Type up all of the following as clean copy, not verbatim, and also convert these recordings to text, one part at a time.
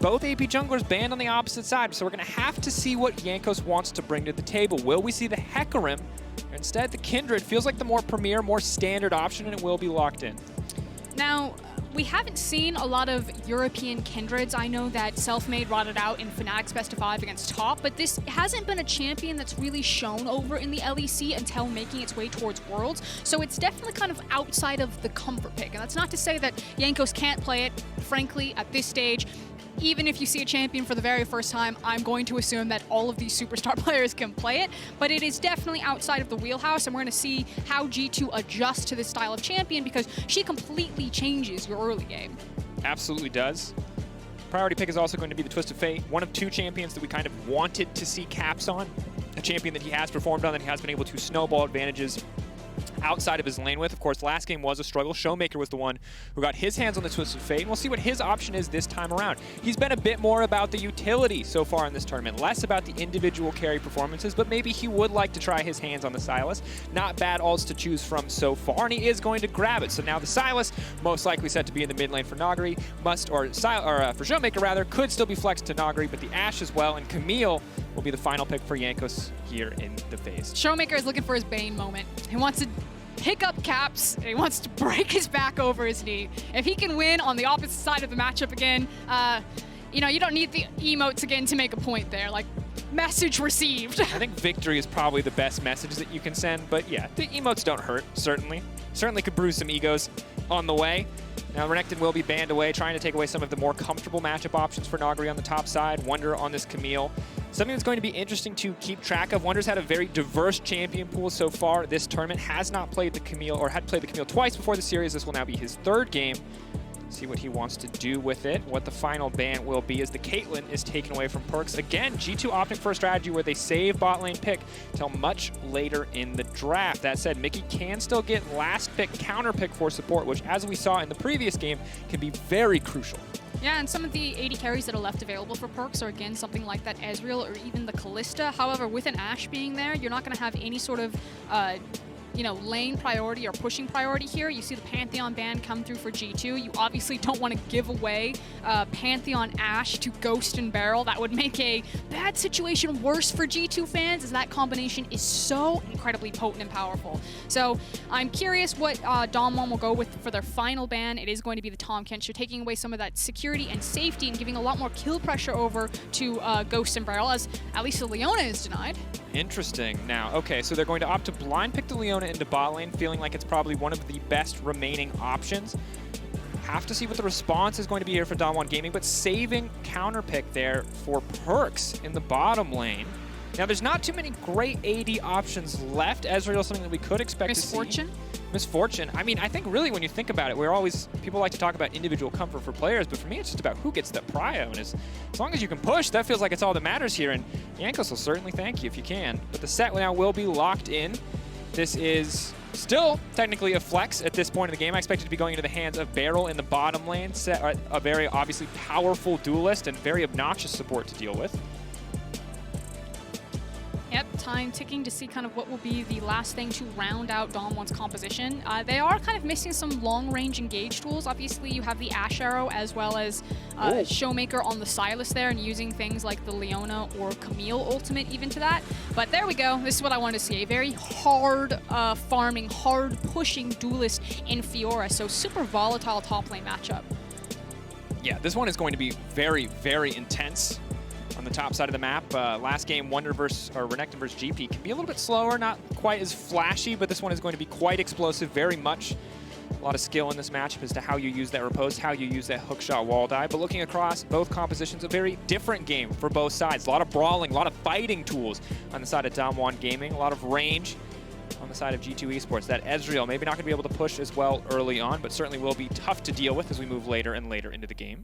both AP junglers banned on the opposite side, so we're going to have to see what Jankos wants to bring to the table. Will we see the Hecarim? Instead, the Kindred feels like the more premier, more standard option, and it will be locked in. Now, we haven't seen a lot of European Kindreds. I know that Selfmade brought it out in Fnatic's Best of 5 against Top, but this hasn't been a champion that's really shown over in the LEC until making its way towards Worlds. So it's definitely kind of outside of the comfort pick. And that's not to say that Jankos can't play it. Frankly, at this stage, even if you see a champion for the very first time, I'm going to assume that all of these superstar players can play it, but it is definitely outside of the wheelhouse, and we're going to see how G2 adjusts to this style of champion because she completely changes your early game. Absolutely does. Priority pick is also going to be the Twist of Fate, one of two champions that we kind of wanted to see Caps on, a champion that he has performed on, that he has been able to snowball advantages outside of his lane with. Of course, last game was a struggle. ShowMaker was the one who got his hands on the Twist of Fate, and we'll see what his option is this time around. He's been a bit more about the utility so far in this tournament, less about the individual carry performances, but maybe he would like to try his hands on the Sylas. Not bad ults to choose from so far, and he is going to grab it. So now the Sylas, most likely set to be in the mid lane for Nuguri, for ShowMaker rather, could still be flexed to Nuguri, but the Ashe as well, and Camille will be the final pick for Jankos here in the phase. ShowMaker is looking for his Bane moment. He wants to pick up Caps, and he wants to break his back over his knee. If he can win on the opposite side of the matchup again, you know, you don't need the emotes again to make a point there. Like, message received. I think victory is probably the best message that you can send, but yeah, the emotes don't hurt, certainly. Certainly could bruise some egos on the way. Now, Renekton will be banned away, trying to take away some of the more comfortable matchup options for Nuguri on the top side. Wunder on this Camille. Something that's going to be interesting to keep track of. Wunder's had a very diverse champion pool so far. This tournament has not played the Camille, or had played the Camille twice before the series. This will now be his third game. See what he wants to do with it. What the final ban will be as the Caitlyn is taken away from PerkZ. Again, G2 opting for a strategy where they save bot lane pick till much later in the draft. That said, Mykix can still get last pick, counter pick for support, which, as we saw in the previous game, can be very crucial. Yeah, and some of the AD carries that are left available for PerkZ are, again, something like that Ezreal or even the Kalista. However, with an Ashe being there, you're not going to have any sort of you know, lane priority or pushing priority here. You see the Pantheon ban come through for G2. You obviously don't want to give away Pantheon Ashe to Ghost and Beryl. That would make a bad situation worse for G2 fans, as that combination is so incredibly potent and powerful. So I'm curious what DAMWON will go with for their final ban. It is going to be the Tahm Kench, so taking away some of that security and safety and giving a lot more kill pressure over to Ghost and Beryl, as at least the Leona is denied. Interesting. Now, okay, so they're going to opt to blind pick the Leona into bot lane, feeling like it's probably one of the best remaining options. Have to see what the response is going to be here for DWG Gaming, but saving counter pick there for PerkZ in the bottom lane. Now, there's not too many great AD options left. Ezreal is something that we could expect to see. Misfortune. I mean, I think really when you think about it, people like to talk about individual comfort for players, but for me, it's just about who gets the prio. And as long as you can push, that feels like it's all that matters here. And Jankos will certainly thank you if you can. But the Sett now will be locked in. This is still technically a flex at this point in the game. I expect it to be going into the hands of Beryl in the bottom lane. Sett, a very obviously powerful duelist and very obnoxious support to deal with. Yep, time ticking to see kind of what will be the last thing to round out DAMWON's composition. They are kind of missing some long-range engage tools. Obviously, you have the Ashe arrow as well as ShowMaker on the Sylas there, and using things like the Leona or Camille ultimate even to that. But there we go. This is what I wanted to see. A very hard farming, hard pushing duelist in Fiora. So super volatile top lane matchup. Yeah, this one is going to be very, very intense. On the top side of the map, last game, Wunder Renekton versus GP can be a little bit slower, not quite as flashy, but this one is going to be quite explosive, very much. A lot of skill in this matchup as to how you use that riposte, how you use that hookshot wall dive. But looking across both compositions, a very different game for both sides. A lot of brawling, a lot of fighting tools on the side of DWG Gaming, a lot of range on the side of G2 eSports. That Ezreal, maybe not going to be able to push as well early on, but certainly will be tough to deal with as we move later and later into the game.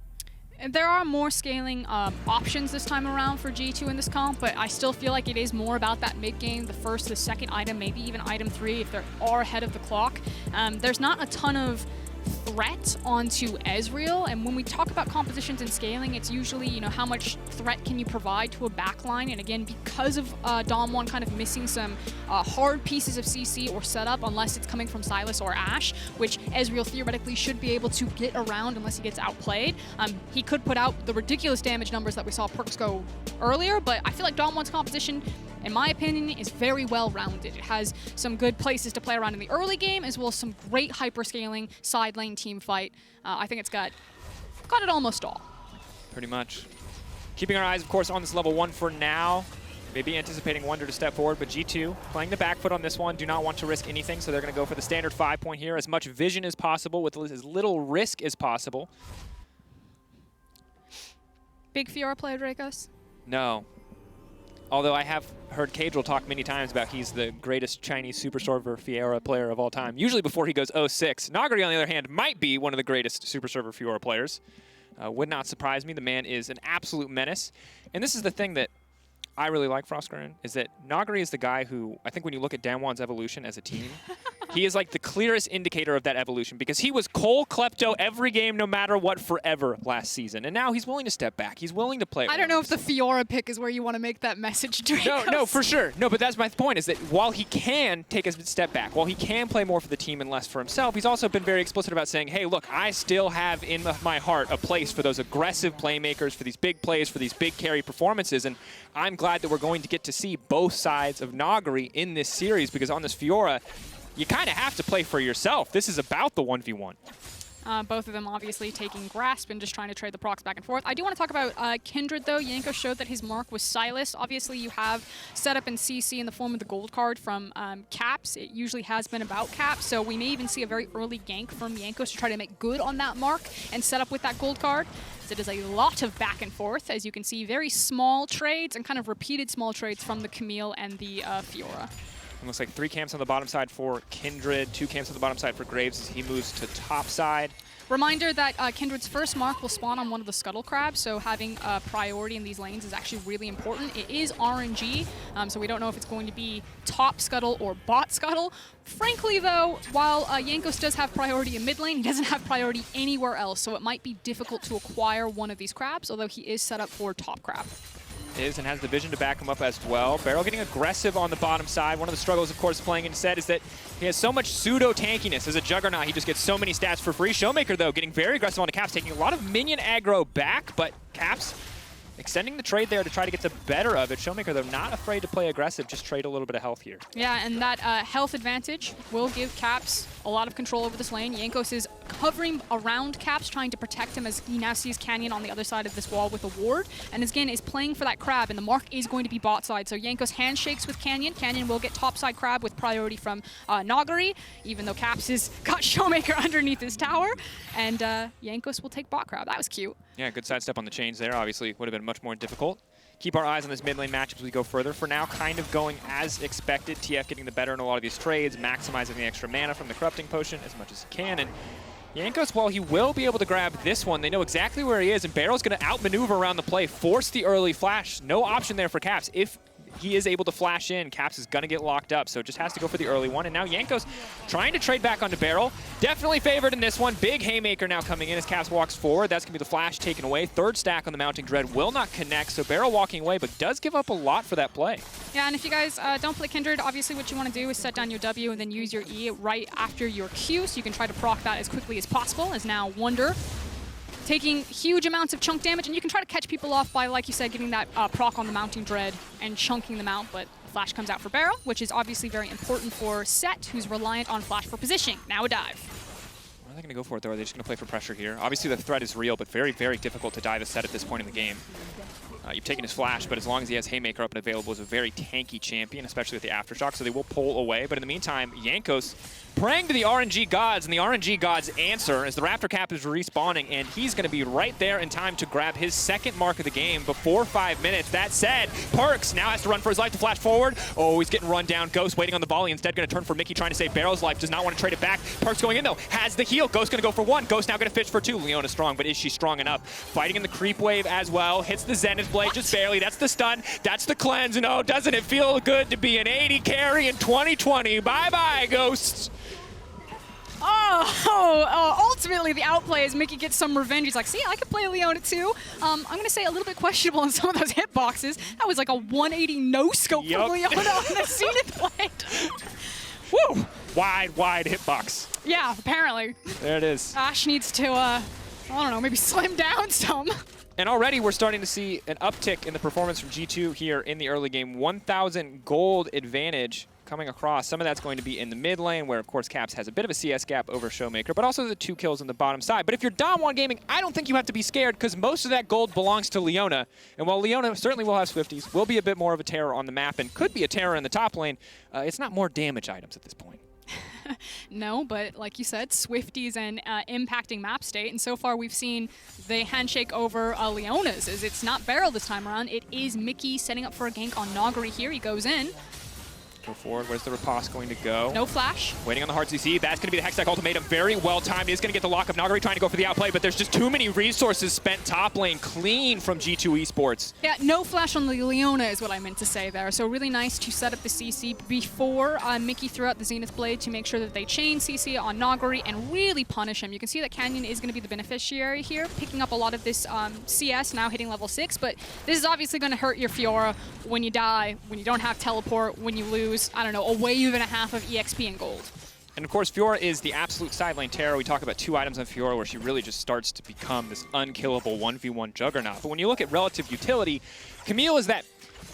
There are more scaling options this time around for G2 in this comp, but I still feel like it is more about that mid-game, the first, the second item, maybe even item 3 if they are ahead of the clock. There's not a ton of threat onto Ezreal. And when we talk about compositions and scaling, it's usually, you know, how much threat can you provide to a backline. And again, because of DAMWON kind of missing some hard pieces of CC or setup, unless it's coming from Sylas or Ashe, which Ezreal theoretically should be able to get around unless he gets outplayed. He could put out the ridiculous damage numbers that we saw PerkZ go earlier, but I feel like DAMWON's composition, in my opinion, is very well rounded. It has some good places to play around in the early game, as well as some great hyper-scaling side lane team fight. I think it's got it almost all. Pretty much. Keeping our eyes, of course, on this level 1 for now. Maybe anticipating Wunder to step forward, but G2 playing the back foot on this one. Do not want to risk anything, so they're going to go for the standard 5-point here. As much vision as possible with as little risk as possible. Big Fiora player, Jankos? No. Although I have heard Cadril talk many times about he's the greatest Chinese Super Server Fiora player of all time, usually before he goes 0-6. Nuguri, on the other hand, might be one of the greatest Super Server Fiora players. Would not surprise me. The man is an absolute menace. And this is the thing that I really like Frostgren, is that Nuguri is the guy who, I think when you look at DAMWON's evolution as a team, he is like the clearest indicator of that evolution, because he was Cole Klepto every game, no matter what, forever last season. And now he's willing to step back. He's willing to play. I don't know if the Fiora pick is where you want to make that message, Jankos. No, for sure. No, but that's my point, is that while he can take a step back, while he can play more for the team and less for himself, he's also been very explicit about saying, hey, look, I still have in my heart a place for those aggressive playmakers, for these big plays, for these big carry performances. And I'm glad that we're going to get to see both sides of Nuguri in this series, because on this Fiora, you kind of have to play for yourself. This is about the 1v1. Both of them obviously taking grasp and just trying to trade the procs back and forth. I do want to talk about Kindred, though. Jankos showed that his mark was Sylas. Obviously, you have setup and CC in the form of the gold card from Caps. It usually has been about Caps, so we may even see a very early gank from Jankos to try to make good on that mark and set up with that gold card. So it is a lot of back and forth, as you can see, very small trades and kind of repeated small trades from the Camille and the Fiora. It looks like 3 camps on the bottom side for Kindred, 2 camps on the bottom side for Graves as he moves to top side. Reminder that Kindred's first mark will spawn on one of the Scuttle Crabs, so having priority in these lanes is actually really important. It is RNG, so we don't know if it's going to be top Scuttle or bot Scuttle. Frankly, though, while Jankos does have priority in mid lane, he doesn't have priority anywhere else, so it might be difficult to acquire one of these crabs, although he is set up for top crab. Is and has the vision to back him up as well. Beryl getting aggressive on the bottom side. One of the struggles, of course, playing in Sett is that he has so much pseudo-tankiness. As a Juggernaut, he just gets so many stats for free. ShowMaker, though, getting very aggressive on the Caps, taking a lot of minion aggro back, but Caps extending the trade there to try to get the better of it. ShowMaker, though, not afraid to play aggressive, just trade a little bit of health here. Yeah, and that health advantage will give Caps a lot of control over this lane. Jankos is hovering around Caps, trying to protect him as he now sees Canyon on the other side of this wall with a ward. And again, is playing for that crab, and the mark is going to be bot side. So Jankos handshakes with Canyon. Canyon will get top side crab with priority from Nuguri, even though Caps has got ShowMaker underneath his tower. And Jankos will take bot crab. That was cute. Yeah, good sidestep on the chains there. Obviously, would have been much more difficult. Keep our eyes on this mid lane match as we go further. For now, kind of going as expected. TF getting the better in a lot of these trades, maximizing the extra mana from the Corrupting Potion as much as he can. And Jankos, while he will be able to grab this one, they know exactly where he is, and Beryl's going to outmaneuver around the play, force the early flash. No option there for Caps. If he is able to flash in, Caps is going to get locked up, so just has to go for the early one. And now Jankos trying to trade back onto Beryl. Definitely favored in this one. Big haymaker now coming in as Caps walks forward. That's going to be the flash taken away. Third stack on the Mounting Dread will not connect, so Beryl walking away, but does give up a lot for that play. Yeah, and if you guys don't play Kindred, obviously what you want to do is set down your W and then use your E right after your Q, so you can try to proc that as quickly as possible, as now Wunder taking huge amounts of chunk damage, and you can try to catch people off by, like you said, getting that proc on the Mounting Dread and chunking them out, but flash comes out for Beryl, which is obviously very important for Sett, who's reliant on flash for positioning. Now a dive. Are they going to go for it, though? Are they just going to play for pressure here? Obviously, the threat is real, but very, very difficult to dive a Sett at this point in the game. You've taken his flash, but as long as he has Haymaker up and available, is a very tanky champion, especially with the Aftershock, so they will pull away. But in the meantime, Jankos praying to the RNG gods, and the RNG gods answer as the Raptor Cap is respawning, and he's going to be right there in time to grab his second mark of the game before 5 minutes. That said, PerkZ now has to run for his life to flash forward. Oh, he's getting run down. Ghost waiting on the volley. Instead, going to turn for Mickey, trying to save Beryl's life. Does not want to trade it back. PerkZ going in, though. Has the heal. Ghost going to go for one. Ghost now going to fish for two. Leona strong, but is she strong enough? Fighting in the creep wave as well. Hits the Zenith Blade just barely. That's the stun. That's the cleanse. And oh, doesn't it feel good to be an 80 carry in 2020? Bye-bye, Ghosts. Oh, Ultimately, the outplay as Mickey gets some revenge. He's like, see, I can play Leona too. I'm going to say a little bit questionable in some of those hitboxes. That was like a 180 no-scope from Leona on the Zenith blade. Woo! Wide hitbox. Yeah, apparently. There it is. Ashe needs to, I don't know, maybe slim down some. And already we're starting to see an uptick in the performance from G2 here in the early game. 1,000 gold advantage coming across. Some of that's going to be in the mid lane, where of course Caps has a bit of a CS gap over ShowMaker, but also the 2 kills on the bottom side. But if you're DAMWON Gaming, I don't think you have to be scared, because most of that gold belongs to Leona. And while Leona certainly will have Swifties, will be a bit more of a terror on the map, and could be a terror in the top lane, it's not more damage items at this point. No, but like you said, Swifties and impacting map state, and so far we've seen the handshake over Leona's, as it's not Beryl this time around. It is Mickey setting up for a gank on Nuguri here. He goes in. Go forward. Where's the riposte going to go? No flash. Waiting on the hard CC. That's going to be the Hextech ultimatum. Very well timed. He's going to get the lock of Nuguri trying to go for the outplay, but there's just too many resources spent top lane clean from G2 Esports. Yeah, no flash on the Leona is what I meant to say there. So really nice to set up the CC before Mickey threw out the Zenith Blade to make sure that they chain CC on Nuguri and really punish him. You can see that Canyon is going to be the beneficiary here, picking up a lot of this CS, now hitting level 6, but this is obviously going to hurt your Fiora when you die, when you don't have teleport, when you lose, I don't know, a wave and a half of EXP and gold. And of course, Fiora is the absolute side lane terror. We talk about 2 items on Fiora where she really just starts to become this unkillable 1v1 juggernaut. But when you look at relative utility, Camille is that,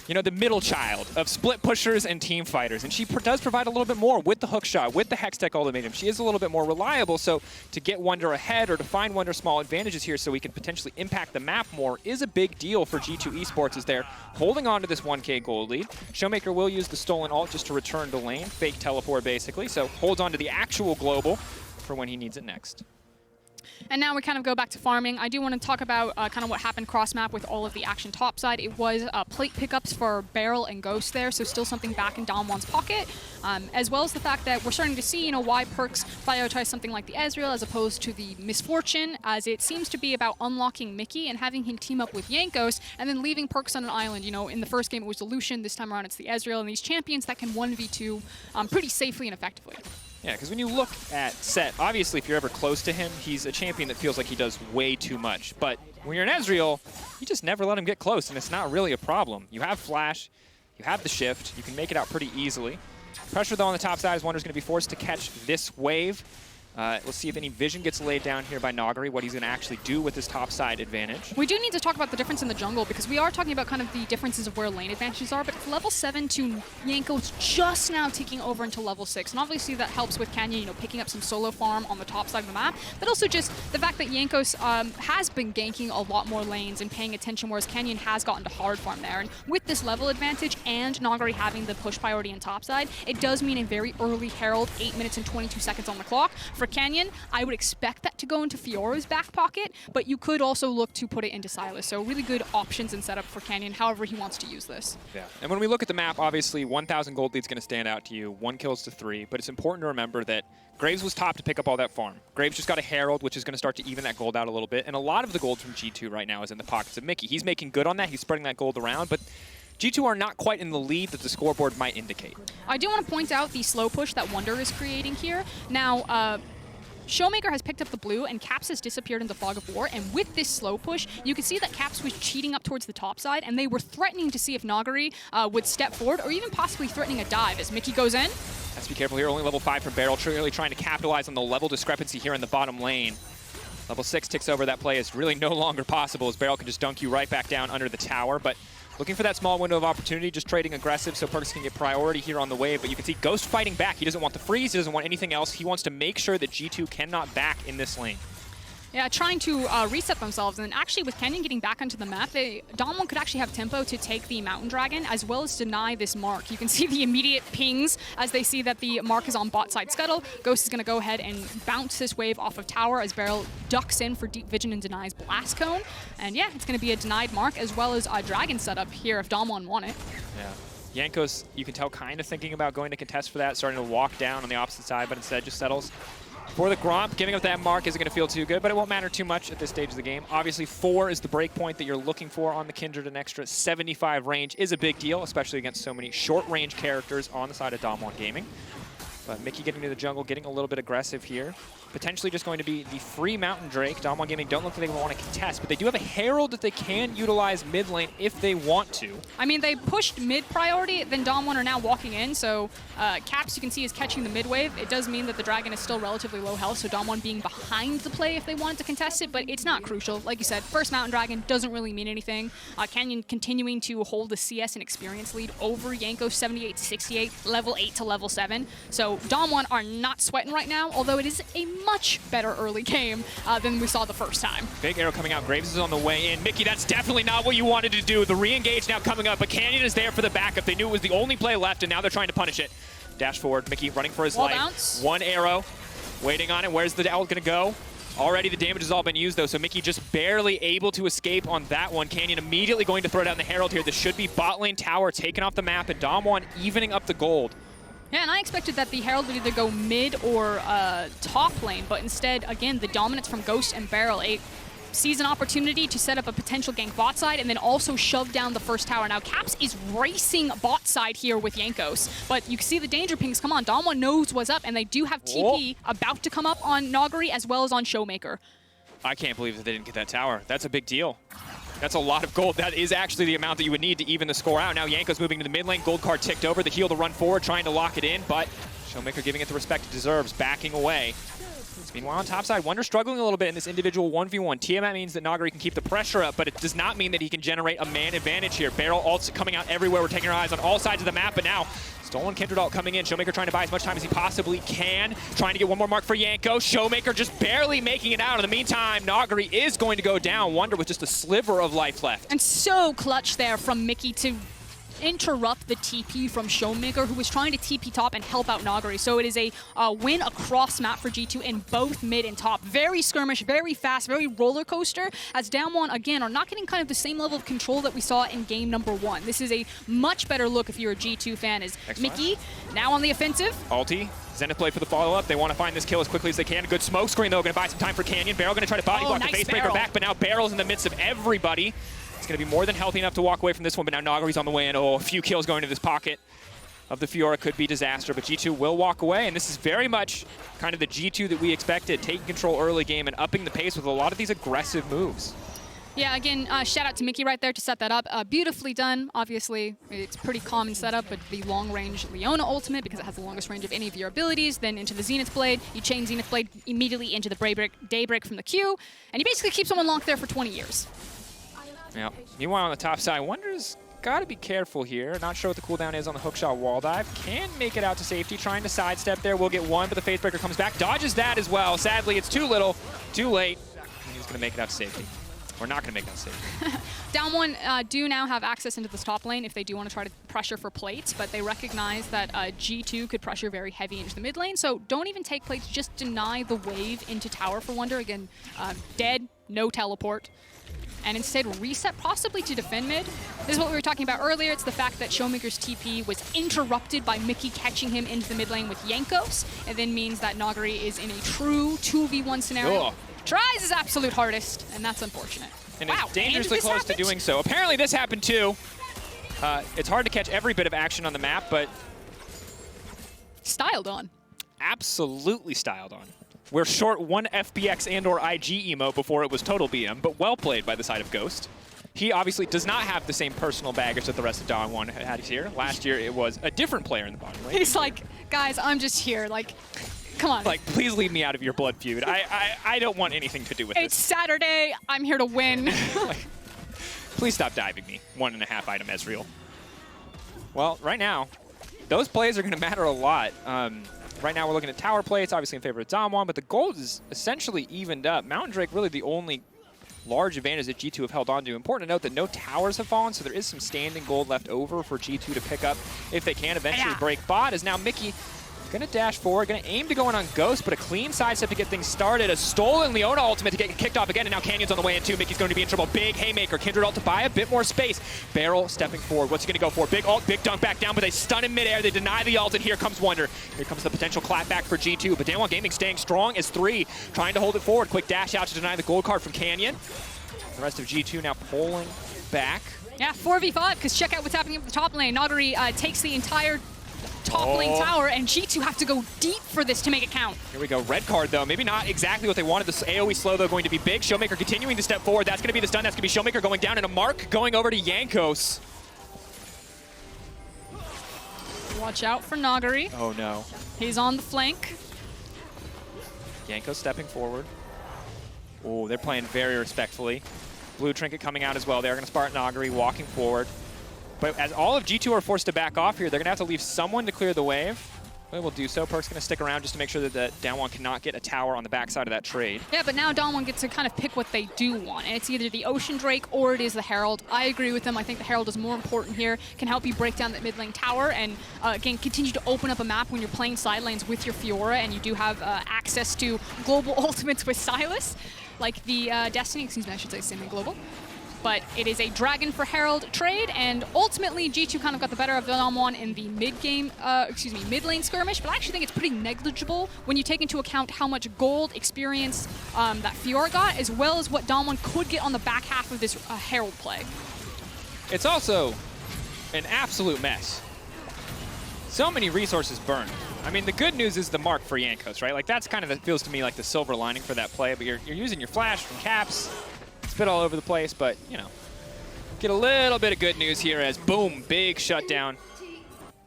you know, the middle child of split pushers and team fighters. And she does provide a little bit more with the hook shot, with the Hextech ultimatum. She is a little bit more reliable, so to get Wunder ahead or to find Wunder small advantages here so we can potentially impact the map more is a big deal for G2 Esports, as they're holding on to this 1K gold lead. ShowMaker will use the stolen ult just to return to lane, fake teleport basically, so holds on to the actual global for when he needs it next. And now we kind of go back to farming. I do want to talk about kind of what happened cross-map with all of the action topside. It was plate pickups for Beryl and Ghost there, so still something back in DAMWON's pocket, as well as the fact that we're starting to see, you know, why PerkZ prioritize something like the Ezreal as opposed to the Misfortune, as it seems to be about unlocking Mickey and having him team up with Jankos and then leaving PerkZ on an island. You know, in the first game it was the Lucian, this time around it's the Ezreal, and these champions that can 1v2 pretty safely and effectively. Yeah, because when you look at Sett, obviously if you're ever close to him, he's a champion that feels like he does way too much. But when you're an Ezreal, you just never let him get close, and it's not really a problem. You have flash, you have the shift, you can make it out pretty easily. Pressure, though, on the top side is Wunder's going to be forced to catch this wave. Let's see if any vision gets laid down here by Nuguri, what he's going to actually do with his top side advantage. We do need to talk about the difference in the jungle, because we are talking about kind of the differences of where lane advantages are, but level 7 to Jankos just now taking over into level 6. And obviously that helps with Canyon, you know, picking up some solo farm on the top side of the map, but also just the fact that Jankos has been ganking a lot more lanes and paying attention, whereas Canyon has gotten to hard farm there. And with this level advantage and Nuguri having the push priority in top side, it does mean a very early Herald, 8 minutes and 22 seconds on the clock. For Canyon, I would expect that to go into Fiora's back pocket, but you could also look to put it into Sylas. So really good options and setup for Canyon, however he wants to use this. Yeah, and when we look at the map, obviously 1,000 gold lead's going to stand out to you, 1 kills to 3, but it's important to remember that Graves was top to pick up all that farm. Graves just got a Herald, which is going to start to even that gold out a little bit, and a lot of the gold from G2 right now is in the pockets of Mickey. He's making good on that, he's spreading that gold around, but G2 are not quite in the lead that the scoreboard might indicate. I do want to point out the slow push that Wunder is creating here. Now, ShowMaker has picked up the blue, and Caps has disappeared into Fog of War, and with this slow push, you can see that Caps was cheating up towards the top side, and they were threatening to see if Nuguri would step forward, or even possibly threatening a dive as Mickey goes in. Has to be careful here, only level 5 from Beryl, really trying to capitalize on the level discrepancy here in the bottom lane. Level 6 ticks over, that play is really no longer possible, as Beryl can just dunk you right back down under the tower, but looking for that small window of opportunity, just trading aggressive so PerkZ can get priority here on the wave. But you can see Ghost fighting back. He doesn't want the freeze. He doesn't want anything else. He wants to make sure that G2 cannot back in this lane. Yeah, trying to reset themselves. And actually, with Canyon getting back onto the map, DAMWON could actually have tempo to take the Mountain Dragon, as well as deny this mark. You can see the immediate pings as they see that the mark is on bot side scuttle. Ghost is going to go ahead and bounce this wave off of tower as Beryl ducks in for deep vision and denies Blast Cone. And yeah, it's going to be a denied mark, as well as a Dragon setup here if DAMWON want it. Yeah. Jankos, you can tell, kind of thinking about going to contest for that, starting to walk down on the opposite side, but instead just settles for the Gromp. Giving up that mark isn't going to feel too good, but it won't matter too much at this stage of the game. Obviously, 4 is the break point that you're looking for on the Kindred. An extra 75 range is a big deal, especially against so many short-range characters on the side of DAMWON Gaming. But Mickey getting to the jungle, getting a little bit aggressive here. Potentially just going to be the free Mountain Drake. DWG Gaming don't look like they want to contest, but they do have a Herald that they can utilize mid lane if they want to. I mean, they pushed mid priority, then DAMWON are now walking in, so Caps, you can see, is catching the mid wave. It does mean that the Dragon is still relatively low health, so DAMWON being behind the play if they wanted to contest it, but it's not crucial. Like you said, first Mountain Dragon doesn't really mean anything. Canyon continuing to hold the CS and experience lead over Jankos 78-68, level 8 to level 7. So DAMWON are not sweating right now, although it is a much better early game than we saw the first time. Big arrow coming out. Graves is on the way in. Mickey, that's definitely not what you wanted to do. The re-engage now coming up, but Canyon is there for the backup. They knew it was the only play left, and now they're trying to punish it. Dash forward. Mickey running for his Wall life. bounce. One arrow. Waiting on it. Where's the ult going to go? Already the damage has all been used, though, so Mickey just barely able to escape on that one. Canyon immediately going to throw down the Herald here. This should be bot lane tower taken off the map, and DAMWON evening up the gold. Yeah, and I expected that the Herald would either go mid or top lane, but instead, again, the dominance from Ghost and Beryl sees an opportunity to set up a potential gank bot side and then also shove down the first tower. Now, Caps is racing bot side here with Jankos, but you can see the danger pings come on. DAMWON knows what's up, and they do have TP about to come up on Nuguri as well as on ShowMaker. I can't believe that they didn't get that tower. That's a big deal. That's a lot of gold. That is actually the amount that you would need to even the score out. Now Jankos moving to the mid lane. Gold card ticked over. The heal to run forward, trying to lock it in, but ShowMaker giving it the respect it deserves, backing away. Meanwhile, on top side, Wunder struggling a little bit in this individual 1v1. Tiamat means that Nuguri can keep the pressure up, but it does not mean that he can generate a man advantage here. Beryl ults coming out everywhere. We're taking our eyes on all sides of the map, but now stolen Kindred ult coming in. ShowMaker trying to buy as much time as he possibly can. Trying to get one more mark for Jankos. ShowMaker just barely making it out. In the meantime, Nuguri is going to go down. Wunder with just a sliver of life left. And so clutch there from Mickey to interrupt the TP from ShowMaker, who was trying to TP top and help out Nuguri. So it is a win across map for G2 in both mid and top. Very skirmish, very fast, very roller coaster, as DAMWON, again, are not getting kind of the same level of control that we saw in game number 1. This is a much better look if you're a G2 fan, as Mickey now on the offensive. Ulti. Zenith play for the follow-up. They want to find this kill as quickly as they can. A good smoke screen, though, going to buy some time for Canyon. Beryl going to try to body block the face breaker back, but now Beryl's in the midst of everybody. It's going to be more than healthy enough to walk away from this one, but now Nuguri's on the way in. Oh, a few kills going to this pocket of the Fiora could be disaster, but G2 will walk away, and this is very much kind of the G2 that we expected, taking control early game and upping the pace with a lot of these aggressive moves. Yeah, again, shout out to Mickey right there to set that up. Beautifully done, obviously. It's pretty common setup, but the long-range Leona ultimate, because it has the longest range of any of your abilities, then into the Zenith Blade. You chain Zenith Blade immediately into the Daybreak from the Q, and you basically keep someone locked there for 20 years. Yeah. Meanwhile, on the top side, Wunder's got to be careful here. Not sure what the cooldown is on the hookshot wall dive. Can make it out to safety. Trying to sidestep there. We'll get one, but the Facebreaker comes back. Dodges that as well. Sadly, it's too little, too late. And he's going to make it out to safety. We're not going to make it out to safety. DWG do now have access into this top lane if they do want to try to pressure for plates, but they recognize that G2 could pressure very heavy into the mid lane, so don't even take plates. Just deny the wave into tower for Wunder. Again, dead, no teleport. And instead reset possibly to defend mid. This is what we were talking about earlier. It's the fact that ShowMaker's TP was interrupted by Mickey catching him into the mid lane with Jankos. It then means that Nuguri is in a true 2v1 scenario. Tries his absolute hardest, and that's unfortunate. And it's dangerously close to doing so. Apparently this happened too. It's hard to catch every bit of action on the map, but styled on. Absolutely styled on. We're short one FBX and or IG emote before it was total BM, but well played by the side of Ghost. He obviously does not have the same personal baggage that the rest of DWG had here. Last year it was a different player in the bottom lane. He's like, guys, I'm just here. Like, come on. Like, please leave me out of your blood feud. I don't want anything to do with this. It's Saturday. I'm here to win. Like, please stop diving me. 1.5 item Ezreal. Well, right now, those plays are going to matter a lot. Right now we're looking at tower play. It's obviously in favor of DWG, but the gold is essentially evened up. Mountain Drake really the only large advantage that G2 have held on to. Important to note that no towers have fallen, so there is some standing gold left over for G2 to pick up if they can eventually break bot. As now Mickey gonna dash forward, gonna aim to go in on Ghost, but a clean sidestep to get things started. A stolen Leona ultimate to get kicked off again, and now Canyon's on the way in too. Mickey's going to be in trouble. Big haymaker. Kindred ult to buy a bit more space. Beryl stepping forward. What's he gonna go for? Big ult, big dunk back down, but they stun in midair. They deny the ult, and here comes Wunder. Here comes the potential clapback for G2, but DWG Gaming staying strong as 3, trying to hold it forward. Quick dash out to deny the gold card from Canyon. The rest of G2 now pulling back. Yeah, 4v5, because check out what's happening at the top lane. Nuguri takes the entire top lane tower, and G2 have to go deep for this to make it count. Here we go. Red card, though. Maybe not exactly what they wanted. This AoE slow, though, going to be big. ShowMaker continuing to step forward. That's going to be the stun. That's going to be ShowMaker going down, and a mark going over to Jankos. Watch out for Nuguri. Oh, no. He's on the flank. Jankos stepping forward. Oh, they're playing very respectfully. Blue Trinket coming out as well. They're going to start Nuguri walking forward. But as all of G2 are forced to back off here, they're going to have to leave someone to clear the wave. They will do so. PerkZ going to stick around just to make sure that the DAMWON cannot get a tower on the backside of that trade. Yeah, but now DAMWON gets to kind of pick what they do want. And it's either the Ocean Drake or it is the Herald. I agree with them. I think the Herald is more important here, can help you break down that mid lane tower, and again, continue to open up a map when you're playing side lanes with your Fiora, and you do have access to global ultimates with Sylas, like the Destiny, excuse me, I should say semi-global. But it is a Dragon for Herald trade, and ultimately G2 kind of got the better of DAMWON in the mid lane skirmish, but I actually think it's pretty negligible when you take into account how much gold experience that Fiora got, as well as what DAMWON could get on the back half of this Herald play. It's also an absolute mess. So many resources burned. I mean, the good news is the mark for Jankos, right? Like, that's kind of, feels to me like the silver lining for that play, but you're using your flash from caps. It's a bit all over the place, but, you know, get a little bit of good news here as, boom, big shutdown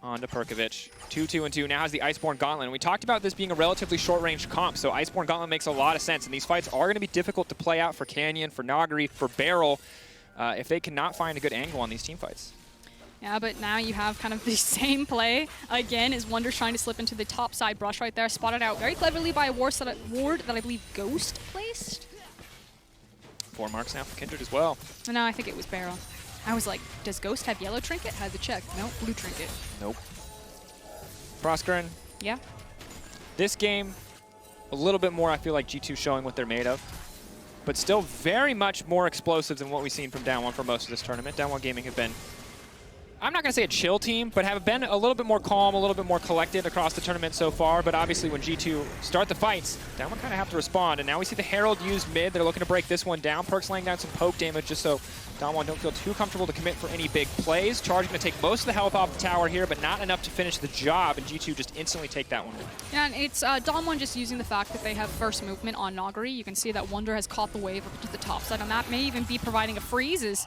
onto Perkovic. 2-2-2, now has the Iceborne Gauntlet. And we talked about this being a relatively short-range comp, so Iceborne Gauntlet makes a lot of sense, and these fights are going to be difficult to play out for Canyon, for Nuguri, for Beryl, if they cannot find a good angle on these team fights. Yeah, but now you have kind of the same play again as Wunder's trying to slip into the top side brush right there, spotted out very cleverly by a ward that I believe Ghost placed. 4 marks now for Kindred as well. No, I think it was Beryl. I was like, does Ghost have yellow trinket? Had to check. Nope, blue trinket. Nope. Proskeren. Yeah. This game, a little bit more, I feel like G2 showing what they're made of. But still very much more explosive than what we've seen from DAMWON for most of this tournament. DAMWON Gaming have been, I'm not going to say a chill team, but have been a little bit more calm, a little bit more collected across the tournament so far. But obviously when G2 start the fights, DAMWON kind of have to respond. And now we see the Herald use mid. They're looking to break this one down. PerkZ laying down some poke damage just so DAMWON don't feel too comfortable to commit for any big plays. Charge going to take most of the health off the tower here, but not enough to finish the job. And G2 just instantly take that one. Yeah, and it's DAMWON just using the fact that they have first movement on Nuguri. You can see that Wunder has caught the wave up to the top side on that. May even be providing a freeze as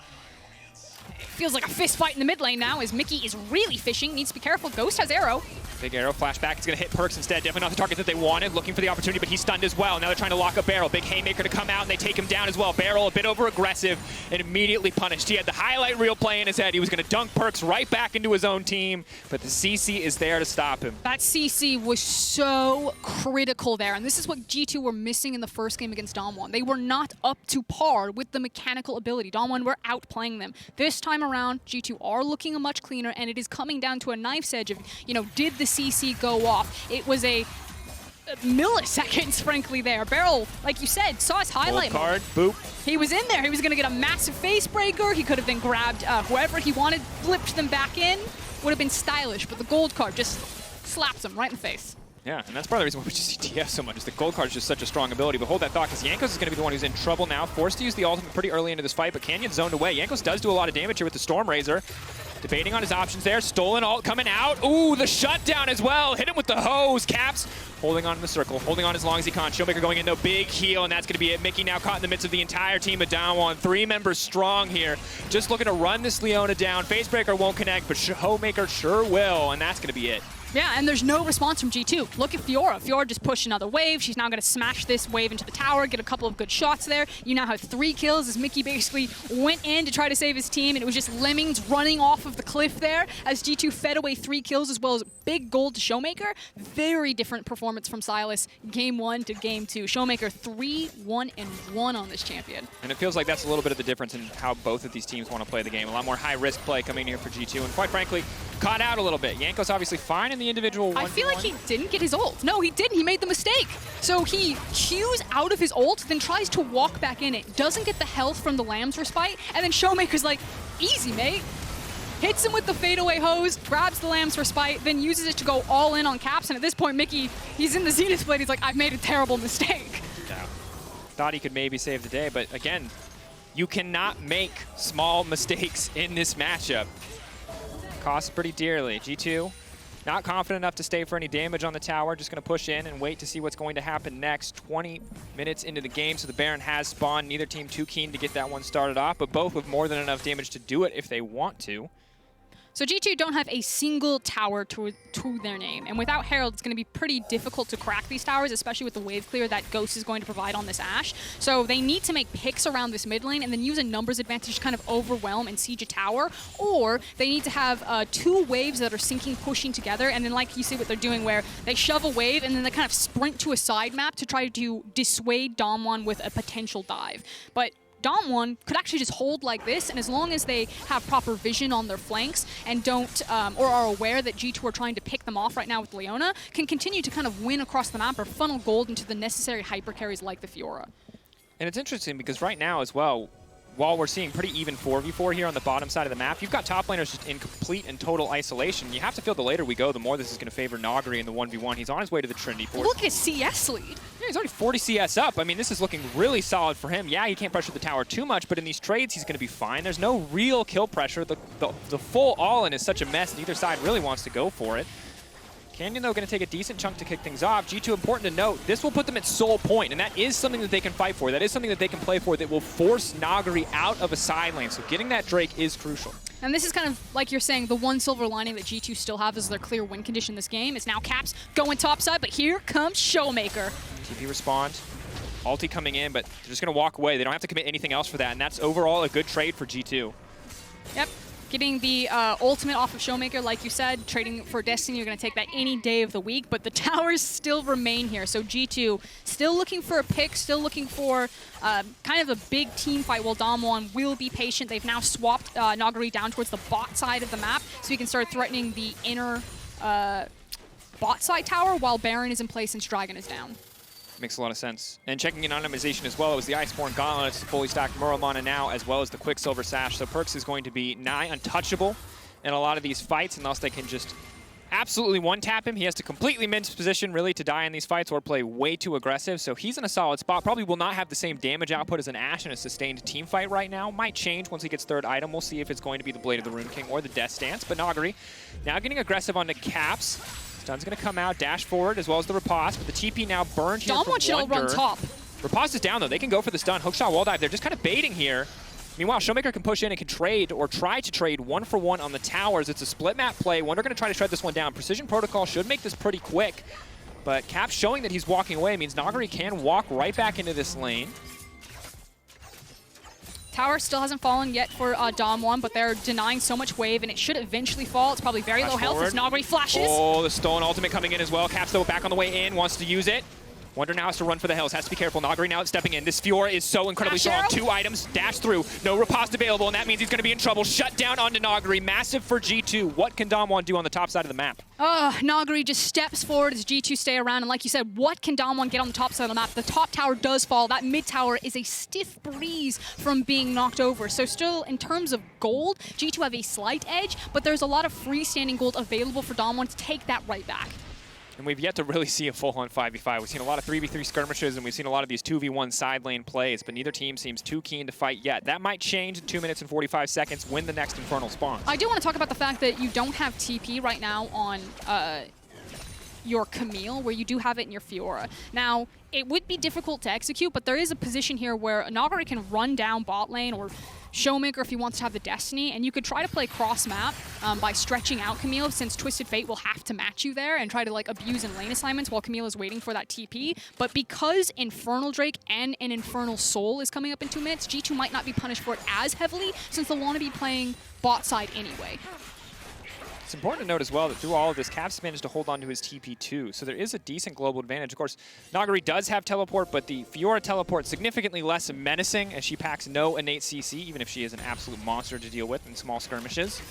it feels like a fist fight in the mid lane now as Mickey is really fishing. Needs to be careful. Ghost has arrow. Big arrow flashback. It's going to hit PerkZ instead. Definitely not the target that they wanted. Looking for the opportunity, but he's stunned as well. Now they're trying to lock up Beryl. Big haymaker to come out, and they take him down as well. Beryl a bit over aggressive and immediately punished. He had the highlight reel play in his head. He was going to dunk PerkZ right back into his own team, but the CC is there to stop him. That CC was so critical there, and this is what G2 were missing in the first game against DAMWON. They were not up to par with the mechanical ability. DAMWON were outplaying them. This time around, G2 are looking much cleaner, and it is coming down to a knife's edge of, you know, did the CC go off? It was a milliseconds, frankly, there. Beryl, like you said, saw his highlight card, boop. He was in there. He was going to get a massive face breaker. He could have then grabbed whoever he wanted, flipped them back in. Would have been stylish, but the gold card just slaps him right in the face. Yeah, and that's part of the reason why we just see TF so much, is the gold card is just such a strong ability. But hold that thought, because Jankos is going to be the one who's in trouble now. Forced to use the ultimate pretty early into this fight, but Canyon's zoned away. Jankos does do a lot of damage here with the Storm Razor. Debating on his options there. Stolen ult coming out. Ooh, the shutdown as well. Hit him with the hose. Caps holding on in the circle, holding on as long as he can. ShowMaker going into a big heal, and that's going to be it. Mickey now caught in the midst of the entire team of DAMWON. 3 members strong here. Just looking to run this Leona down. Facebreaker won't connect, but ShowMaker sure will, and that's going to be it. Yeah, and there's no response from G2. Look at Fiora. Fiora just pushed another wave. She's now going to smash this wave into the tower, get a couple of good shots there. You now have 3 kills as Mickey basically went in to try to save his team, and it was just lemmings running off of the cliff there as G2 fed away 3 kills as well as big gold to ShowMaker. Very different performance from Sylas, game 1 to game 2. ShowMaker 3-1-1 on this champion. And it feels like that's a little bit of the difference in how both of these teams want to play the game. A lot more high-risk play coming here for G2, and quite frankly, caught out a little bit. Jankos obviously fine in the individual 1v1. I feel like he didn't get his ult. No, he didn't. He made the mistake. So he cues out of his ult, then tries to walk back in it. Doesn't get the health from the Lamb's Respite, and then ShowMaker's like, easy, mate. Hits him with the fadeaway hose, grabs the Lamb's Respite, then uses it to go all in on Caps, and at this point, Mickey, he's in the Zenith Blade. He's like, I've made a terrible mistake. Yeah. Thought he could maybe save the day, but again, you cannot make small mistakes in this matchup. Costs pretty dearly. G2 Not confident enough to stay for any damage on the tower. Just going to push in and wait to see what's going to happen next. 20 minutes into the game, so the Baron has spawned. Neither team too keen to get that one started off, but both with more than enough damage to do it if they want to. So G2 don't have a single tower to their name, and without Herald, it's going to be pretty difficult to crack these towers, especially with the wave clear that Ghost is going to provide on this Ashe. So they need to make picks around this mid lane and then use a numbers advantage to kind of overwhelm and siege a tower, or they need to have 2 waves that are syncing, pushing together, and then like you see what they're doing where they shove a wave and then they kind of sprint to a side map to try to dissuade DAMWON with a potential dive. But DAMWON could actually just hold like this, and as long as they have proper vision on their flanks and don't, or are aware that G2 are trying to pick them off right now with Leona, can continue to kind of win across the map or funnel gold into the necessary hyper carries like the Fiora. And it's interesting because right now as well, while we're seeing pretty even 4v4 here on the bottom side of the map, you've got top laners just in complete and total isolation. You have to feel the later we go, the more this is going to favor Nuguri in the 1v1. He's on his way to the Trinity Force. Look at his CS lead. Yeah, he's already 40 CS up. I mean, this is looking really solid for him. Yeah, he can't pressure the tower too much, but in these trades, he's going to be fine. There's no real kill pressure. The full all-in is such a mess. Neither side really wants to go for it. Canyon, though, going to take a decent chunk to kick things off. G2, important to note, this will put them at sole point, and that is something that they can fight for. That is something that they can play for that will force Nuguri out of a side lane. So getting that Drake is crucial. And this is kind of, like you're saying, the one silver lining that G2 still have is their clear win condition this game. It's now Caps going topside, but here comes ShowMaker. TP respond. Ulti coming in, but they're just going to walk away. They don't have to commit anything else for that, and that's overall a good trade for G2. Yep. Getting the ultimate off of ShowMaker, like you said, trading for Destiny, you're going to take that any day of the week, but the towers still remain here. So G2 still looking for a pick, still looking for kind of a big team fight, while DAMWON will be patient. They've now swapped Nuguri down towards the bot side of the map, so you can start threatening the inner bot side tower while Baron is in place and Dragon is down. Makes a lot of sense. And checking in itemization as well, it was the Iceborne Gauntlet, it's fully stacked Muramana now, as well as the Quicksilver Sash. So PerkZ is going to be nigh untouchable in a lot of these fights, unless they can just absolutely one-tap him. He has to completely mince position, really, to die in these fights or play way too aggressive. So he's in a solid spot. Probably will not have the same damage output as an Ashe in a sustained team fight right now. Might change once he gets third item. We'll see if it's going to be the Blade of the Rune King or the Death Stance. But Nuguri now getting aggressive onto Caps. Stun's going to come out, dash forward, as well as the riposte, but the TP now burned here from DAMWON Wunder. run top. Riposte is down, though. They can go for the stun. Hookshot wall dive. They're just kind of baiting here. Meanwhile, ShowMaker can push in and can trade or try to trade 1-for-1 on the towers. It's a split map play. Wunder going to try to shred this one down. Precision Protocol should make this pretty quick, but Cap showing that he's walking away means Nuguri can walk right back into this lane. Tower still hasn't fallen yet for DAMWON, but they're denying so much wave, and it should eventually fall. It's probably very low health as Nuguri flashes. Oh, the Stolen ultimate coming in as well. Caps, though, back on the way in, wants to use it. Wunder now has to run for the hills, has to be careful. Nuguri now stepping in. This Fiora is so incredibly strong. 2 items, dash through, no riposte available, and that means he's going to be in trouble. Shut down onto Nuguri, massive for G2. What can DAMWON do on the top side of the map? Nuguri just steps forward as G2 stay around, and like you said, what can DAMWON get on the top side of the map? The top tower does fall. That mid tower is a stiff breeze from being knocked over. So still, in terms of gold, G2 have a slight edge, but there's a lot of freestanding gold available for DAMWON to take that right back. And we've yet to really see a full-on 5v5. We've seen a lot of 3v3 skirmishes, and we've seen a lot of these 2v1 side lane plays, but neither team seems too keen to fight yet. That might change in 2 minutes and 45 seconds when the next Infernal spawns. I do want to talk about the fact that you don't have TP right now on your Camille, where you do have it in your Fiora. Now, it would be difficult to execute, but there is a position here where Nuguri can run down bot lane, or ShowMaker if he wants to have the Destiny, and you could try to play cross-map by stretching out Camille, since Twisted Fate will have to match you there and try to like abuse in lane assignments while Camille is waiting for that TP. But because Infernal Drake and an Infernal Soul is coming up in 2 minutes, G2 might not be punished for it as heavily, since they'll want to be playing bot side anyway. It's important to note as well that through all of this, Caps managed to hold on to his TP too, so there is a decent global advantage. Of course, Nuguri does have teleport, but the Fiora teleport significantly less menacing, as she packs no innate CC, even if she is an absolute monster to deal with in small skirmishes.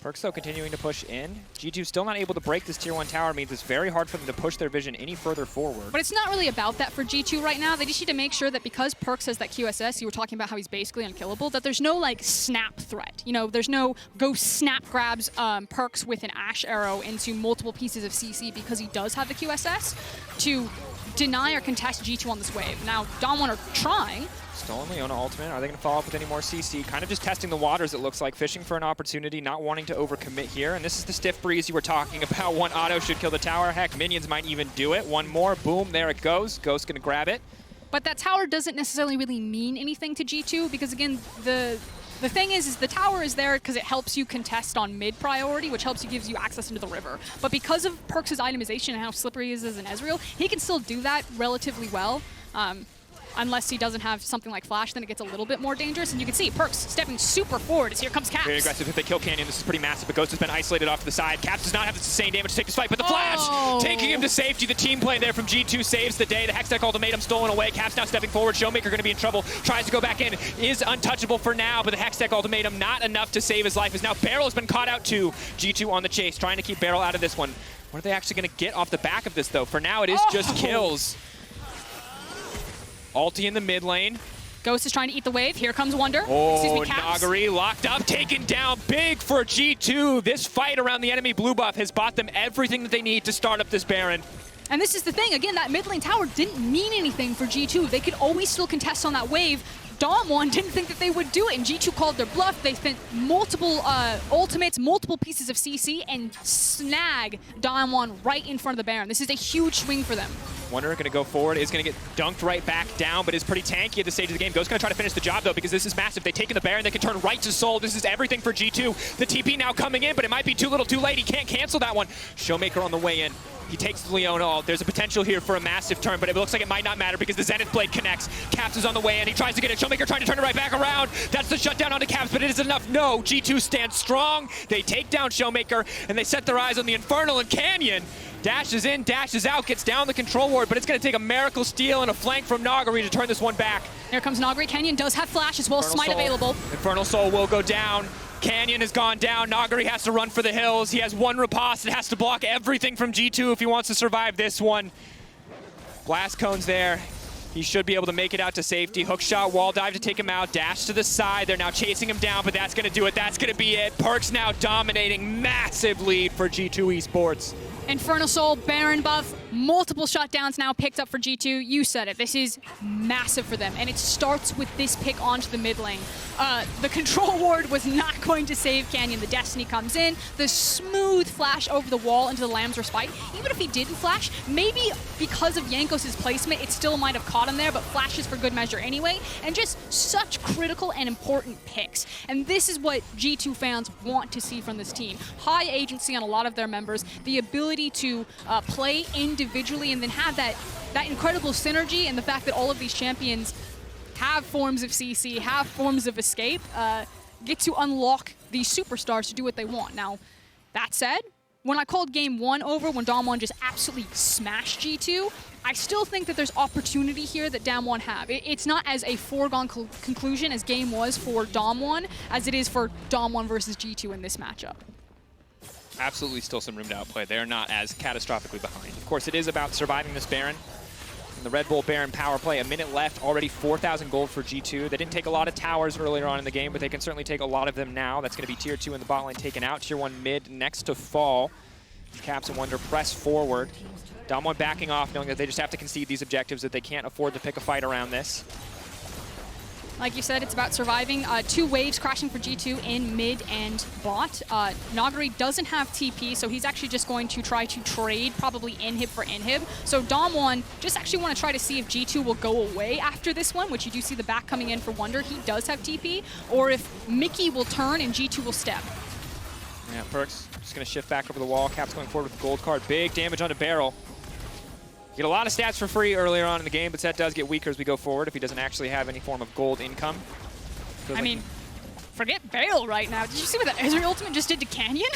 PerkZ, though, continuing to push in. G2 still not able to break this tier 1 tower, means it's very hard for them to push their vision any further forward. But it's not really about that for G2 right now. They just need to make sure that because PerkZ has that QSS, you were talking about how he's basically unkillable, that there's no like snap threat. You know, there's no go snap grabs PerkZ with an Ashe arrow into multiple pieces of CC because he does have the QSS to deny or contest G2 on this wave. Now, DAMWON are trying. Stolen Leona ultimate. Are they going to follow up with any more CC? Kind of just testing the waters, it looks like. Fishing for an opportunity, not wanting to overcommit here. And this is the stiff breeze you were talking about. One auto should kill the tower. Heck, minions might even do it. One more. Boom. There it goes. Ghost going to grab it. But that tower doesn't necessarily really mean anything to G2 because, again, the thing is the tower is there because it helps you contest on mid priority, which gives you access into the river. But because of PerkZ' itemization and how slippery he is as an Ezreal, he can still do that relatively well. Unless he doesn't have something like Flash, then it gets a little bit more dangerous. And you can see PerkZ stepping super forward as here comes Caps. Very aggressive if they kill Canyon. This is pretty massive, but Ghost has been isolated off to the side. Caps does not have the sustained damage to take this fight, but the Flash taking him to safety. The team play there from G2 saves the day. The Hextech ultimatum stolen away. Caps now stepping forward. ShowMaker going to be in trouble. Tries to go back in. Is untouchable for now, but the Hextech ultimatum not enough to save his life. As now Beryl has been caught out too. G2 on the chase, trying to keep Beryl out of this one. What are they actually going to get off the back of this, though? For now, it is just kills. Ulti in the mid lane. Ghost is trying to eat the wave. Here comes Wunder. Oh, Nuguri locked up, taken down big for G2. This fight around the enemy blue buff has bought them everything that they need to start up this Baron. And this is the thing, again, that mid lane tower didn't mean anything for G2. They could always still contest on that wave. DAMWON didn't think that they would do it, and G2 called their bluff. They spent multiple ultimates, multiple pieces of CC, and snag DAMWON right in front of the Baron. This is a huge swing for them. Wunder going to go forward, is going to get dunked right back down, but is pretty tanky at this stage of the game. Ghost's going to try to finish the job, though, because this is massive. They've taken the Baron, they can turn right to Soul. This is everything for G2. The TP now coming in, but it might be too little too late. He can't cancel that one. ShowMaker on the way in. He takes the Leona. Oh, there's a potential here for a massive turn, but it looks like it might not matter because the Zenith Blade connects. Caps is on the way in. He tries to get it. ShowMaker trying to turn it right back around. That's the shutdown onto Caps, but it isn't enough. No, G2 stands strong. They take down ShowMaker, and they set their eyes on the Infernal and Canyon. Dashes in, dashes out, gets down the control ward, but it's going to take a miracle steal and a flank from Nuguri to turn this one back. Here comes Nuguri. Canyon does have Flash as well as Smite available. Infernal Soul will go down. Canyon has gone down. Nuguri has to run for the hills. He has one riposte and has to block everything from G2 if he wants to survive this one. Blast cones there. He should be able to make it out to safety. Hook shot, wall dive to take him out. Dash to the side. They're now chasing him down, but that's going to do it. That's going to be it. PerkZ now dominating. Massive lead for G2 Esports. Infernal Soul, Baron buff, multiple shutdowns now picked up for G2. You said it. This is massive for them, and it starts with this pick onto the mid lane. The control ward was not going to save Canyon. The Destiny comes in, the smooth flash over the wall into the Lamb's Respite. Even if he didn't flash, maybe because of Jankos' placement, it still might have caught him there, but flashes for good measure anyway, and just such critical and important picks. And this is what G2 fans want to see from this team. High agency on a lot of their members, the ability to play individually and then have that incredible synergy, and the fact that all of these champions have forms of CC, have forms of escape, get to unlock these superstars to do what they want. Now, that said, when I called game one over, when DAMWON just absolutely smashed G2, I still think that there's opportunity here that DAMWON have. It's not as a foregone conclusion as game was for DAMWON as it is for DAMWON versus G2 in this matchup. Absolutely still some room to outplay. They're not as catastrophically behind. Of course, it is about surviving this Baron. And the Red Bull Baron power play, a minute left, already 4,000 gold for G2. They didn't take a lot of towers earlier on in the game, but they can certainly take a lot of them now. That's going to be tier 2 in the bot lane taken out. Tier 1 mid next to fall. Caps and Wunder press forward. DAMWON backing off, knowing that they just have to concede these objectives, that they can't afford to pick a fight around this. Like you said, it's about surviving. 2 waves crashing for G2 in mid and bot. Nuguri doesn't have TP, so he's actually just going to try to trade probably inhib for inhib. So DAMWON just actually want to try to see if G2 will go away after this one, which you do see the back coming in for Wunder. He does have TP, or if Mykix will turn and G2 will step. Yeah, PerkZ just going to shift back over the wall. Caps going forward with the gold card. Big damage onto Beryl. Get a lot of stats for free earlier on in the game, but Sett does get weaker as we go forward if he doesn't actually have any form of gold income. I mean, forget Beryl right now. Did you see what that Ezreal ultimate just did to Canyon?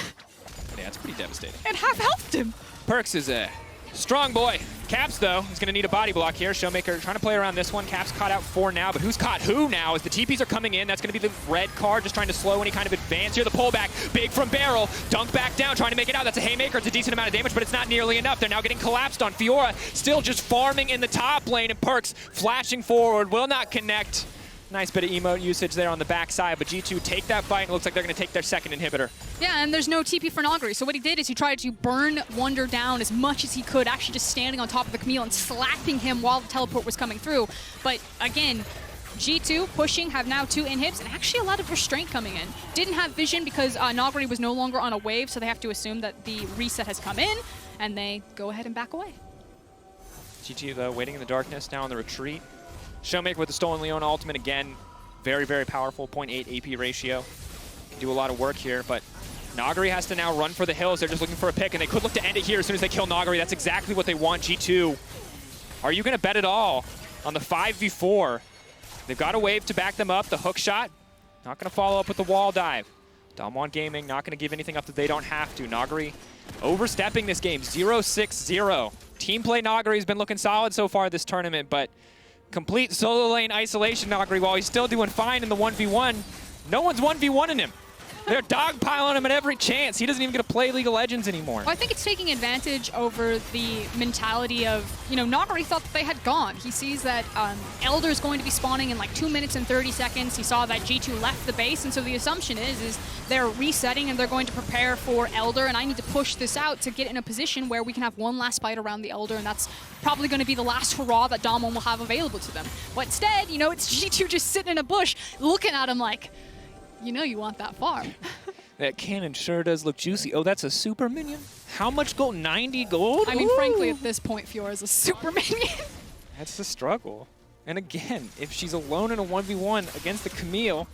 Yeah, it's pretty devastating. It half-healthed him. PerkZ is a strong boy. Caps, though, is going to need a body block here. ShowMaker trying to play around this one. Caps caught out 4 now, but who's caught who now? As the TPs are coming in, that's going to be the red card, just trying to slow any kind of advance here. The pullback, big from Beryl. Dunk back down, trying to make it out. That's a haymaker. It's a decent amount of damage, but it's not nearly enough. They're now getting collapsed on. Fiora still just farming in the top lane, and PerkZ flashing forward, will not connect. Nice bit of emote usage there on the backside, but G2 take that fight, and it looks like they're going to take their second inhibitor. Yeah, and there's no TP for Nuguri, so what he did is he tried to burn Wunder down as much as he could, actually just standing on top of the Camille and slapping him while the teleport was coming through. But again, G2 pushing, have now 2 inhibs, and actually a lot of restraint coming in. Didn't have vision because Nuguri was no longer on a wave, so they have to assume that the reset has come in, and they go ahead and back away. G2, though, waiting in the darkness, now on the retreat. ShowMaker with the stolen Leona ultimate again. Very, very powerful, 0.8 AP ratio. Can do a lot of work here, but Nuguri has to now run for the hills. They're just looking for a pick, and they could look to end it here as soon as they kill Nuguri. That's exactly what they want, G2. Are you going to bet it all on the 5v4? They've got a wave to back them up. The hook shot, not going to follow up with the wall dive. DWG Gaming not going to give anything up that they don't have to. Nuguri overstepping this game, 0-6-0. Team play Nuguri has been looking solid so far this tournament, but complete solo lane isolation Nuguri, while he's still doing fine in the 1v1. No one's 1v1ing him. They're dogpiling him at every chance. He doesn't even get to play League of Legends anymore. Well, I think it's taking advantage over the mentality of, Nuguri thought that they had gone. He sees that Elder is going to be spawning in like 2 minutes and 30 seconds. He saw that G2 left the base, and so the assumption is they're resetting and they're going to prepare for Elder, and I need to push this out to get in a position where we can have one last fight around the Elder, and that's probably going to be the last hurrah that DAMWON will have available to them. But instead, it's G2 just sitting in a bush looking at him like, you want that farm. That cannon sure does look juicy. Oh, that's a super minion? How much gold? 90 gold? I mean, Ooh. frankly, at this point, Fiora is a super minion. That's the struggle. And again, if she's alone in a 1v1 against the Camille,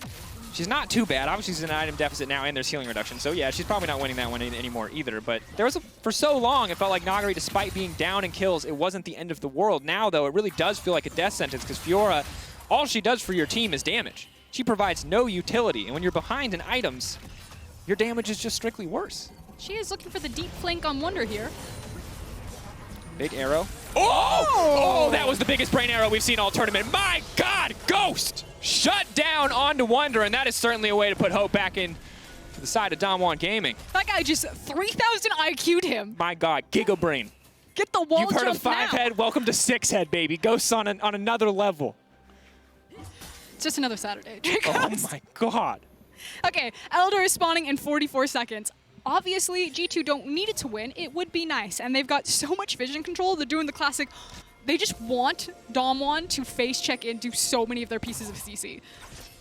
she's not too bad. Obviously, she's in an item deficit now, and there's healing reduction. So yeah, she's probably not winning that one anymore either. But there was for so long, it felt like Nuguri, despite being down in kills, it wasn't the end of the world. Now, though, it really does feel like a death sentence because Fiora, all she does for your team is damage. She provides no utility, and when you're behind in items, your damage is just strictly worse. She is looking for the deep flank on Wunder here. Big arrow. Oh! That was the biggest brain arrow we've seen all tournament. My God, Ghost shut down onto Wunder, and that is certainly a way to put hope back in to the side of DWG Gaming. That guy just 3,000 IQ'd him. My God, Giga Brain. Get the wall You've heard jump of 5-head? Welcome to 6-head, baby. Ghosts on another level. It's just another Saturday, Jankos. Oh my God. Okay, Elder is spawning in 44 seconds. Obviously, G2 don't need it to win. It would be nice. And they've got so much vision control. They're doing the classic. They just want DAMWON to face check into so many of their pieces of CC.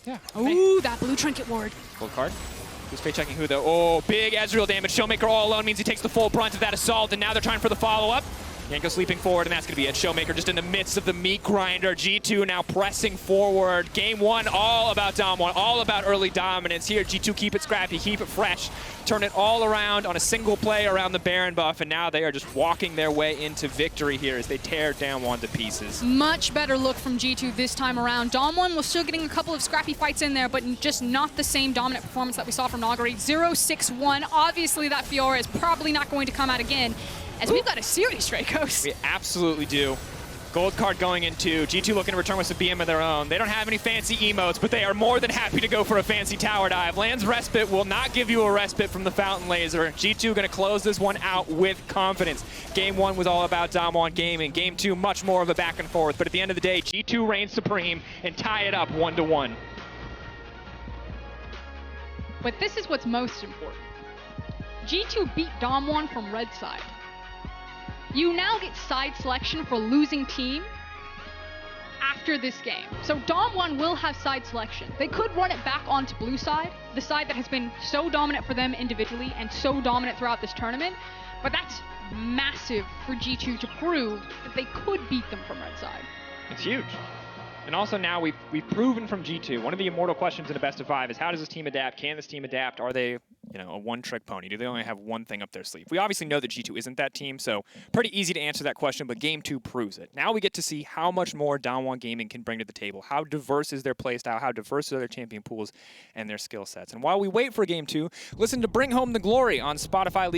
Yeah. Ooh, that blue trinket ward. Gold card. Who's face checking who though? Oh, big Ezreal damage. ShowMaker all alone means he takes the full brunt of that assault. And now they're trying for the follow-up. Jankos leaping forward, and that's going to be it. ShowMaker just in the midst of the meat grinder. G2 now pressing forward. Game 1 all about DAMWON, all about early dominance. Here, G2 keep it scrappy, keep it fresh, turn it all around on a single play around the Baron buff, and now they are just walking their way into victory here as they tear DAMWON to pieces. Much better look from G2 this time around. DAMWON was still getting a couple of scrappy fights in there, but just not the same dominant performance that we saw from Nuguri. 0-6-1. Obviously, that Fiora is probably not going to come out again, as we've got a series, Jankos. We absolutely do. Gold card going into G2 looking to return with some BM of their own. They don't have any fancy emotes, but they are more than happy to go for a fancy tower dive. Lands Respite will not give you a respite from the Fountain Laser. G2 going to close this one out with confidence. Game 1 was all about DWG Gaming. Game 2, much more of a back and forth. But at the end of the day, G2 reigns supreme and tie it up 1-1. But this is what's most important. G2 beat DWG from red side. You now get side selection for losing team after this game. So DWG will have side selection. They could run it back onto blue side, the side that has been so dominant for them individually and so dominant throughout this tournament, but that's massive for G2 to prove that they could beat them from red side. It's huge. And also now we've proven from G2, one of the immortal questions in a best of 5 is how does this team adapt? Can this team adapt? Are they, a one-trick pony? Do they only have one thing up their sleeve? We obviously know that G2 isn't that team, so pretty easy to answer that question, but Game 2 proves it. Now we get to see how much more DWG Gaming can bring to the table. How diverse is their playstyle? How diverse are their champion pools and their skill sets? And while we wait for Game 2, listen to Bring Home the Glory on Spotify League